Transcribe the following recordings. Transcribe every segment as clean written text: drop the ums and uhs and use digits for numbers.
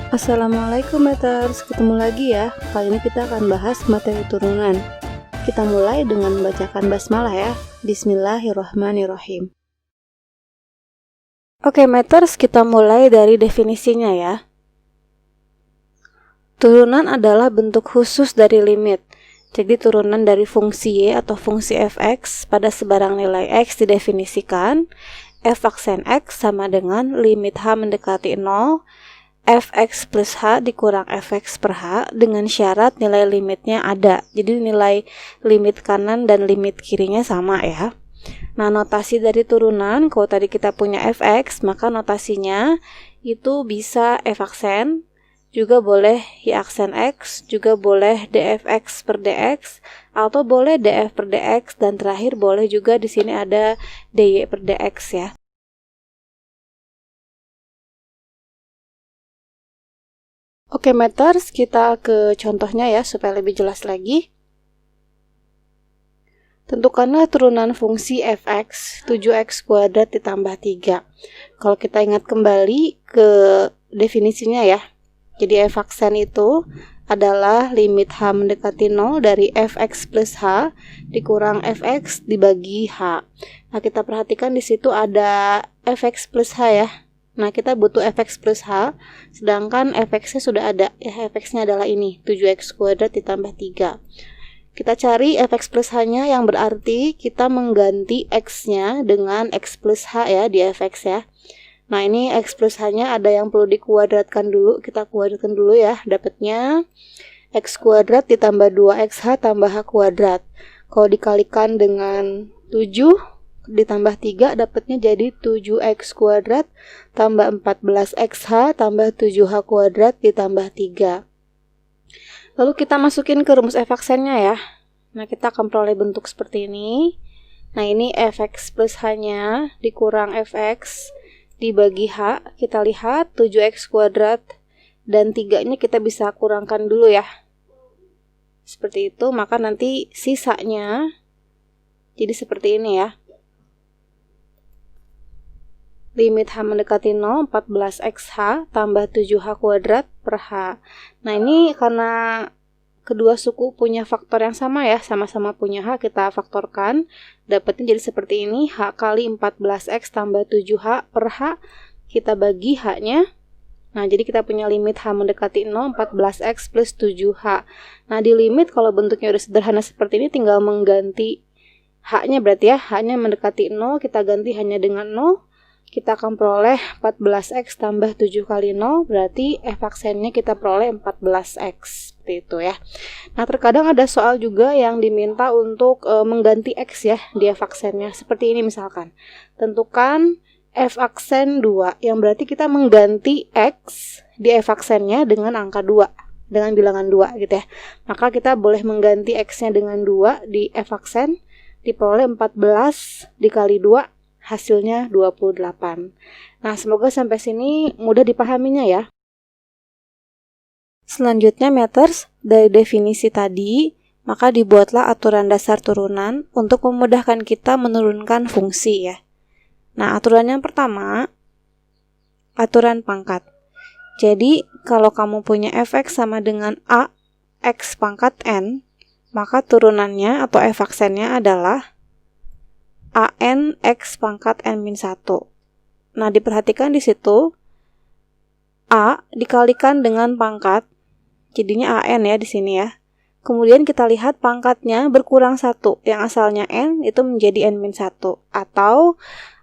Assalamualaikum Meters, ketemu lagi ya. Kali ini kita akan bahas materi turunan. Kita mulai dengan membacakan basmalah ya. Bismillahirrahmanirrahim. Oke Meters, kita mulai dari definisinya ya. Turunan adalah bentuk khusus dari limit. Jadi turunan dari fungsi Y atau fungsi fx pada sebarang nilai x didefinisikan f aksen x sama dengan limit h mendekati 0 fx plus h dikurang fx per h dengan syarat nilai limitnya ada. Jadi nilai limit kanan dan limit kirinya sama ya. Nah, notasi dari turunan, kalau tadi kita punya fx, maka notasinya itu bisa f aksen, juga boleh y aksen x, juga boleh dfx per dx, atau boleh df per dx, dan terakhir boleh juga di sini ada dy per dx ya. Oke Meters, kita ke contohnya ya supaya lebih jelas lagi. Tentukanlah turunan fungsi fx 7x kuadrat ditambah 3. Kalau kita ingat kembali ke definisinya ya. Jadi f aksen itu adalah limit h mendekati 0 dari fx plus h dikurang fx dibagi h. Nah, kita perhatikan di situ ada fx plus h ya. Nah, kita butuh fx plus h, sedangkan fx-nya sudah ada. Ya, fx-nya adalah ini, 7x kuadrat ditambah 3. Kita cari fx plus h-nya yang berarti kita mengganti x-nya dengan x plus h ya di fx ya. Nah, ini x plus h-nya ada yang perlu dikuadratkan dulu. Kita kuadratkan dulu ya. Dapatnya x kuadrat ditambah 2xh tambah h kuadrat. Kalau dikalikan dengan 7 ditambah 3, dapatnya jadi 7x kuadrat tambah 14xh tambah 7h kuadrat ditambah 3. Lalu kita masukin ke rumus f aksennya ya. Nah, kita akan peroleh bentuk seperti ini. Nah, ini fx plus h-nya dikurang fx dibagi h, kita lihat 7x kuadrat dan 3-nya kita bisa kurangkan dulu ya. Seperti itu, maka nanti sisanya jadi seperti ini ya. Limit h mendekati 0, 14xh tambah 7h kuadrat per h. Nah, ini karena kedua suku punya faktor yang sama ya, sama-sama punya h, kita faktorkan, dapatnya jadi seperti ini, h kali 14x tambah 7h per h, kita bagi h-nya. Nah, jadi kita punya limit h mendekati 0, 14x plus 7h. Nah, di limit kalau bentuknya udah sederhana seperti ini, tinggal mengganti h-nya berarti ya, h-nya mendekati 0, kita ganti hanya dengan 0, kita akan peroleh 14x tambah 7 kali 0, berarti f aksennya kita peroleh 14x. Seperti itu ya. Nah, terkadang ada soal juga yang diminta untuk mengganti x ya di f aksennya. Seperti ini misalkan. Tentukan f aksen 2, yang berarti kita mengganti x di f aksennya dengan angka 2, dengan bilangan 2 gitu ya. Maka kita boleh mengganti x-nya dengan 2 di f aksen, diperoleh 14 dikali 2, hasilnya 28. Nah, semoga sampai sini mudah dipahaminya ya. Selanjutnya Meters, dari definisi tadi, maka dibuatlah aturan dasar turunan untuk memudahkan kita menurunkan fungsi ya. Nah, aturan yang pertama, aturan pangkat. Jadi, kalau kamu punya fx sama dengan a x pangkat n, maka turunannya atau f aksennya adalah an x pangkat n-1. Nah, diperhatikan di situ a dikalikan dengan pangkat, jadinya an ya di sini ya. Kemudian kita lihat pangkatnya berkurang 1, yang asalnya n itu menjadi n-1, atau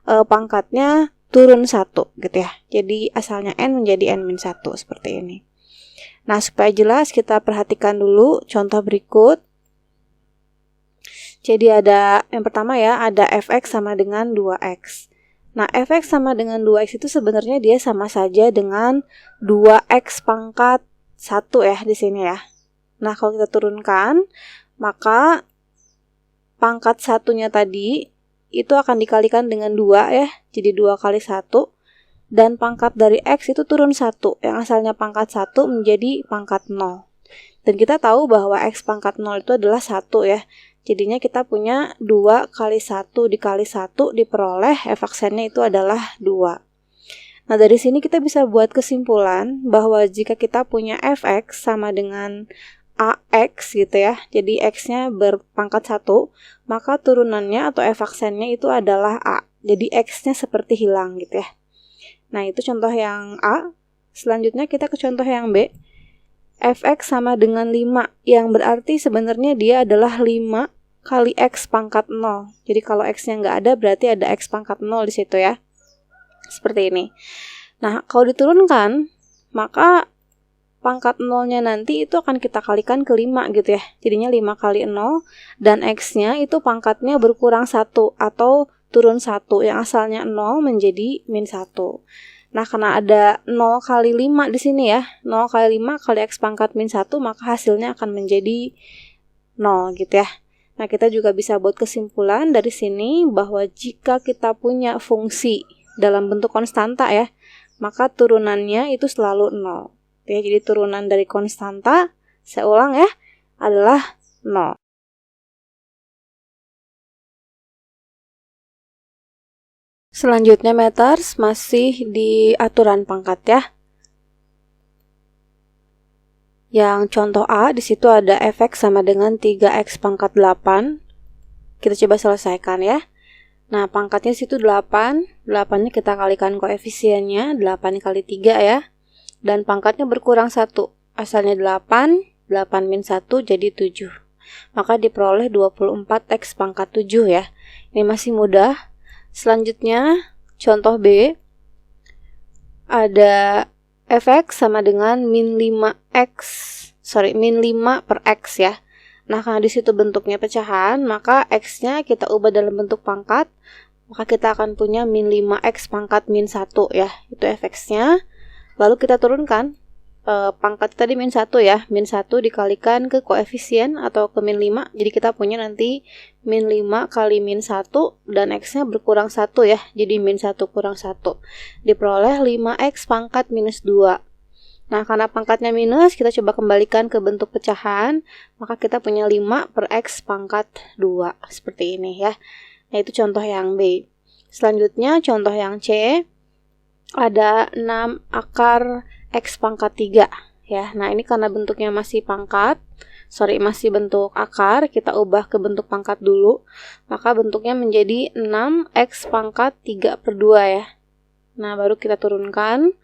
pangkatnya turun 1 gitu ya. Jadi asalnya n menjadi n-1 seperti ini. Nah, supaya jelas kita perhatikan dulu contoh berikut. Jadi ada yang pertama ya, ada fx sama dengan 2x. Nah, fx sama dengan 2x itu sebenarnya dia sama saja dengan 2x pangkat 1 ya di sini ya. Nah, kalau kita turunkan, maka pangkat 1-nya tadi itu akan dikalikan dengan 2 ya. Jadi 2 kali 1. Dan pangkat dari x itu turun 1. Yang asalnya pangkat 1 menjadi pangkat 0. Dan kita tahu bahwa x pangkat 0 itu adalah 1 ya. Jadinya kita punya 2 kali 1 dikali 1 diperoleh f aksennya itu adalah 2. Nah, dari sini kita bisa buat kesimpulan bahwa jika kita punya fx sama dengan ax gitu ya, jadi x-nya berpangkat 1, maka turunannya atau f aksennya itu adalah a. Jadi x-nya seperti hilang gitu ya. Nah, itu contoh yang A. Selanjutnya kita ke contoh yang B. Fx sama dengan 5, yang berarti sebenarnya dia adalah 5 kali x pangkat 0. Jadi kalau x-nya nggak ada, berarti ada x pangkat 0 di situ ya. Seperti ini. Nah, kalau diturunkan, maka pangkat 0-nya nanti itu akan kita kalikan ke 5 gitu ya. Jadinya 5 kali 0, dan x-nya itu pangkatnya berkurang 1 atau turun 1, yang asalnya 0 menjadi min 1. Nah, karena ada 0 kali 5 di sini ya, 0 kali 5 kali x pangkat min 1, maka hasilnya akan menjadi 0 gitu ya. Nah, kita juga bisa buat kesimpulan dari sini bahwa jika kita punya fungsi dalam bentuk konstanta ya, maka turunannya itu selalu 0. Ya, jadi turunan dari konstanta, saya ulang ya, adalah 0. Selanjutnya meters masih di aturan pangkat ya. Yang contoh A, di situ ada fx sama dengan 3x pangkat 8. Kita coba selesaikan ya. Nah, pangkatnya situ 8. 8-nya kita kalikan koefisiennya, 8 kali 3 ya. Dan pangkatnya berkurang 1. Asalnya 8, 8 min 1 jadi 7. Maka diperoleh 24x pangkat 7 ya. Ini masih mudah. Selanjutnya, contoh B, ada fx sama dengan min 5 per x ya. Nah, karena di situ bentuknya pecahan, maka x-nya kita ubah dalam bentuk pangkat, maka kita akan punya min 5x pangkat min 1 ya. Itu fx-nya. Lalu kita turunkan pangkat tadi min 1 ya, min 1 dikalikan ke koefisien atau ke min 5, jadi kita punya nanti min 5 kali min 1 dan x-nya berkurang 1 ya, jadi min 1 kurang 1 diperoleh 5x pangkat minus 2. Nah, karena pangkatnya minus, kita coba kembalikan ke bentuk pecahan, maka kita punya 5 per x pangkat 2 seperti ini ya. Nah, itu contoh yang B. Selanjutnya contoh yang C, ada 6 akar x pangkat 3 ya. Nah, ini karena bentuknya masih masih bentuk akar, kita ubah ke bentuk pangkat dulu, maka bentuknya menjadi 6x pangkat 3 per 2 ya. Nah, baru kita turunkan,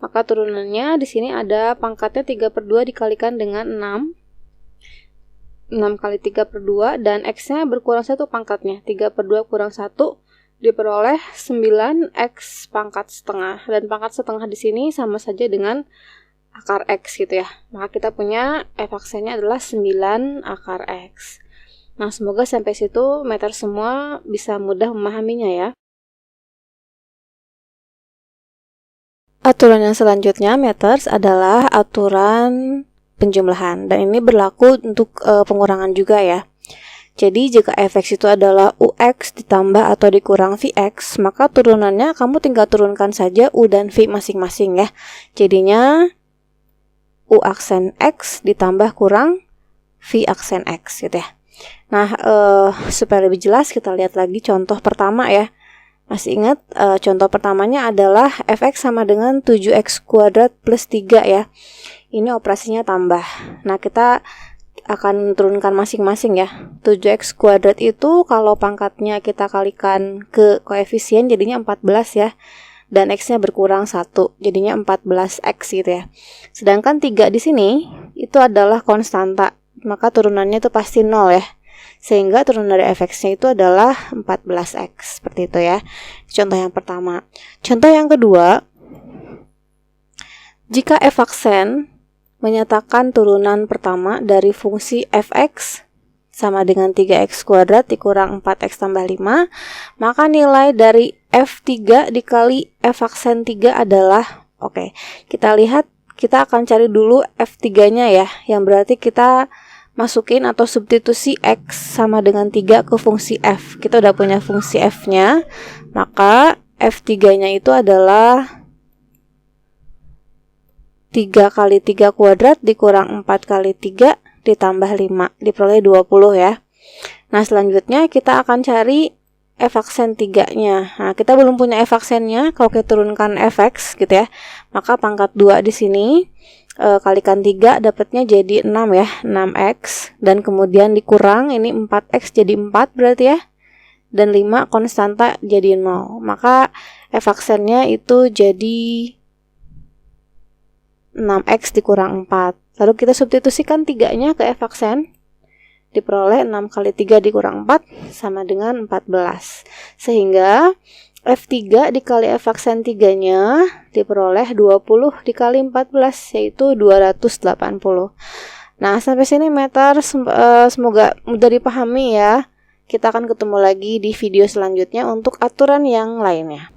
maka turunannya di sini ada pangkatnya 3 per 2 dikalikan dengan 6 kali 3 per 2, dan x-nya berkurang 1 pangkatnya, 3 per 2 kurang 1, diperoleh 9x pangkat setengah, dan pangkat setengah di sini sama saja dengan akar x gitu ya. Maka kita punya f aksennya adalah 9 akar x. Nah, semoga sampai situ meter semua bisa mudah memahaminya ya. Aturan yang selanjutnya meters adalah aturan penjumlahan, dan ini berlaku untuk pengurangan juga ya. Jadi jika fx itu adalah ux ditambah atau dikurang vx, maka turunannya kamu tinggal turunkan saja u dan v masing-masing ya. Jadinya u aksen x ditambah kurang v aksen x gitu ya. Nah, supaya lebih jelas kita lihat lagi contoh pertama ya. Masih ingat contoh pertamanya adalah fx sama dengan 7x kuadrat plus 3 ya. Ini operasinya tambah. Nah, kita akan turunkan masing-masing ya. 7x kuadrat itu kalau pangkatnya kita kalikan ke koefisien jadinya 14 ya. Dan x-nya berkurang 1, jadinya 14x gitu ya. Sedangkan 3 di sini itu adalah konstanta, maka turunannya itu pasti 0 ya. Sehingga turunan dari fx-nya itu adalah 14x, seperti itu ya. Contoh yang pertama. Contoh yang kedua, jika f aksen menyatakan turunan pertama dari fungsi fx sama dengan 3x kuadrat dikurang 4x tambah 5, maka nilai dari f3 dikali f aksen 3 adalah, oke, kita lihat, kita akan cari dulu f3-nya ya, yang berarti kita masukin atau substitusi x sama dengan 3 ke fungsi f. Kita udah punya fungsi f-nya, maka f3-nya itu adalah 3 kali 3 kuadrat dikurang 4 kali 3 ditambah 5, diperoleh 20 ya. Nah, selanjutnya kita akan cari F aksen 3-nya. Nah, kita belum punya F aksennya. Kalau kita turunkan Fx gitu ya, maka pangkat 2 di sini kalikan 3 dapatnya jadi 6 ya, 6x, dan kemudian dikurang ini 4x jadi 4 berarti ya, dan 5 konstanta jadi 0. Maka F aksennya itu jadi 6x dikurang 4. Lalu kita substitusikan 3-nya ke F aksen, diperoleh 6 kali 3 dikurang 4 sama dengan 14. Sehingga F3 dikali F aksen 3-nya diperoleh 20 dikali 14, yaitu 280. Nah, sampai sini meter semoga mudah dipahami ya. Kita akan ketemu lagi di video selanjutnya untuk aturan yang lainnya.